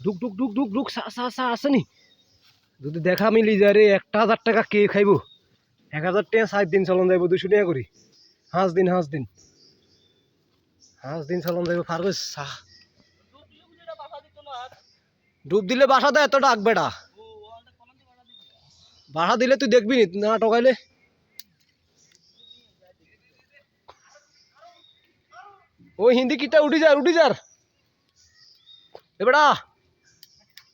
ঢুক ঢুক ঢুক ঢুক ঢুক সা আসেনি যদি দেখা মিলি যায় রে 1000 টাকা কে খাইব 1000 টাকা 7 দিন চলন যাইব 200 টাকা করি হাঁস দিন চলন যাইব পারবে ডুব দিলে বাসা দেয় এত ডাক বেটা বাসা দিলে তুই দেখবি না টকাইলে ওই হিন্দি কিটা উঠি যার এ বেটা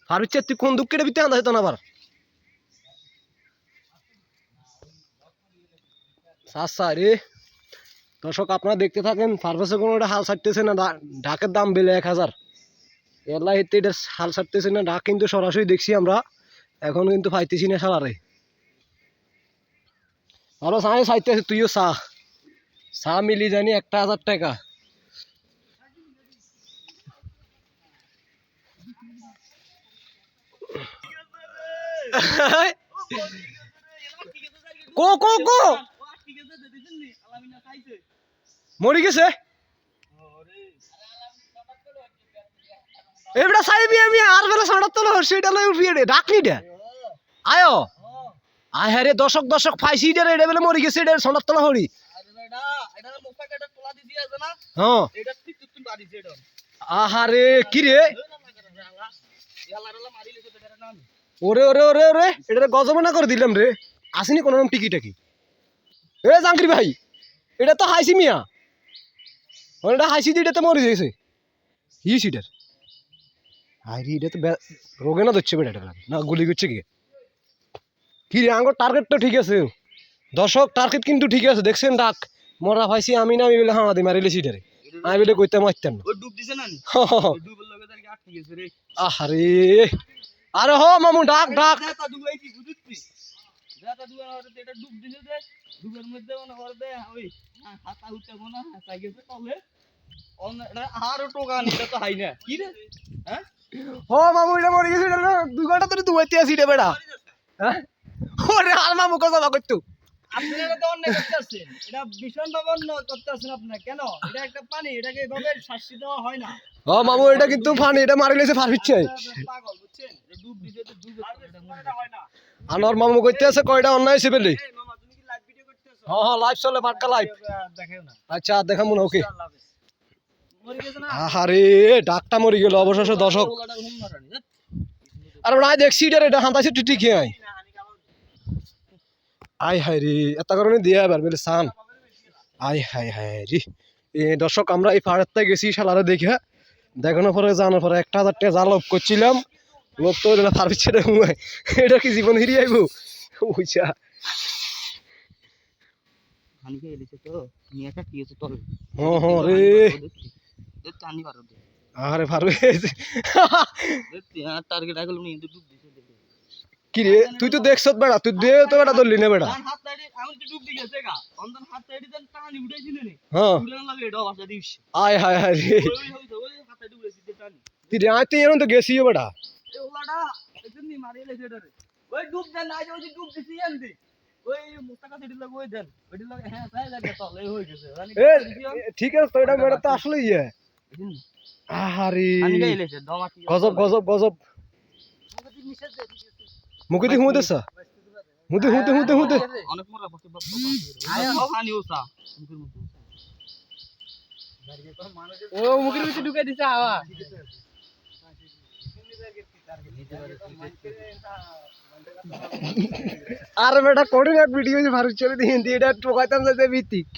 ফারুচ্ছে তুই কোন দুঃখ কেটে বিতে আনতে হতো না আবার আচ্ছা রে দর্শক আপনারা দেখতে থাকেন ফার্মেসে কোনো একটা হাল ছাড়তেছে না ঢাকের দাম বেলে 1000 এলা এতে এটা হাল ছাড়তেছে না ঢাক কিন্তু সরাসরি দেখছি আমরা এখন কিন্তু পাইতেছি না সালারে আরো সাই চাইতেছে তুইও চা মিলি জানি 1000 টাকা কো মরি গেছে এবড়া সাইবি আমি আর বেলা সাড়াত তো সেটা লই উঠিয়ে দে ডাকনি দে আয়ো আয় হ্যাঁ রে দশক ফাইসি দে রে বেলা মরি গেছে এটা সাড়াত তো হরি আরে বেটা এটা মুখটা কেটে তোলা দি দিয়েছে না হ্যাঁ এটা ঠিক তুই বাড়িছে এটা আহারে কি রে মারি লিছে বেটার নাম ওরে এটা গজব না করে দিলাম রে আসেনি কোনো টিকিটা কি এ জাঙ্গরি ভাই এটা তো হাইসি মিয়া ওটা হাইসি দিয়ে তো মরে গেছে ই সিটার আরে এটা তো রোগে না ধরছে বেটা না গুলি করছে কি রে আঙ্গুর টার্গেট তো ঠিক আছে দর্শক টার্গেট কিন্তু ঠিক আছে দেখছেন ডাক মরা ভাইসি আমি না আমি বলে হাঁ দি মারিলে সিটারে আমি বলে কইতে মারতাম না ও ডুব দিছে না নি ডুবের লগে তার কি আটকে গেছে রে আহারে আরে হ মামু ডাক তা ডুবাইছি বুঝছিস যাতা ডুবার হরে এটা ডুব দিছে যে ডুবের মধ্যে মনে হরে ওই হাতা উঠতে কোনা হাতা গেছে তলে আরো টোকা নি এটা তো হাই না কি রে হ্যাঁ ও মামু এটা মরে গেছে এটা 2 ঘন্টা ধরে দুবাইতে আসি রে বেটা হ্যাঁ ওরে আর মামু কথা কইতো আপনারা তো অন্য করতেছেন এটা ভীষণ ভাবে অন্য করতেছেন আপনারা কেন এটা একটা পানি এটাকে এইভাবে শাস্তি দেওয়া হয় না ও মামু এটা কিন্তু ফানি এটা মারিলেছে ফারবিচ্ছে পাগল বুঝছেন এটা ডুব দিছে তো ডুব এটা হয় না আনোর মামু কইতে আছে কয়টা অন্যায় হইছে বলে এই মামা তুমি কি লাইভ ভিডিও করতেছো হ্যাঁ লাইভ চলে বাটকা লাইভ দেখাও না আচ্ছা দেখামু না ওকে আল্লাহ হাফেজ মরে গেছে না আহারে ডাকটা মরে গেল অবশেষে দর্শক আরে না দেখছি এটা হান্তাছি টিটি খেয়ে আই হাই রে এত কারণে দিয়ে আবার বলে সান আই হাই রে এ দর্শক আমরা এই পাহাড়ের গেছি শালারে দেখে দেখানোর পরে জানার পরে 1000 টাকা যা লোভ করছিলাম লোভ তো এটা পারবিচ্ছে রে এটা কি জীবন হিরিয়ে আইব বুঝছা পানি খেয়ে দিছে তো নিয়েটা কি আছে তবে হ্যাঁ রে দেখ টানি পারো দে আরে পারবে দেখ টার্গেট আগল নি ডুব দিছে দেখে কি রে তুই তো দেখছত বেড়া তুই দে তো বেড়া ধরলি না বেড়া হাত তাড়ি আমি তো ডুব দিয়েছে গা অন্দন হাত তাড়ি দেন টানি উঠাইছিল নি হ্যাঁ উড়ান লাগে এটা ভাষা দিস আয় হায় রে ওই হাত তাড়ি উড়াইছি দে টানি তুই রাতে এরকম তো গেছিও বেড়া এই ওলাটা এজন্য মারি লেছে এটা রে ওই ডুব দেন না যে ওই ডুব দিছি এন্দি ওই মুস্তাকা সেটি লাগে ওই দেন ওইটি লাগে হ্যাঁ তাই লাগে তো এই হই গেছে এ ঠিক আছে তো এটা বেড়া তো আসলে ইয়ে আহারে আমি গাইলেছে দমাটি গজব মুখে দি হুঁদেছ হুঁদে অনেক মোরা পড়তে বাপ পানি ওসা মুখের মধ্যে ও মুখের ভিতরে ঢুকে দিছে হাওয়া আর বেটা কোডিং এক ভিডিও যে ভারত চলে দিয়ে হিন্দি এটা টোকাইতাম যাতে ভিত্তিক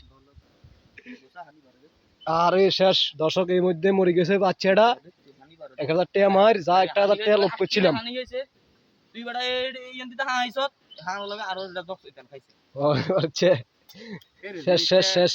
আরে শেষ দর্শক এই মধ্যে মরে গেছে বাচ্চাটা 1000 টাকা মার যা 1000 টাকা লোভ করছিলাম তুই বড় এই এন্দিতে হাঁ আইছত হাঁ লগে আরো 10 টাকা খাইছে ও আচ্ছা শেষ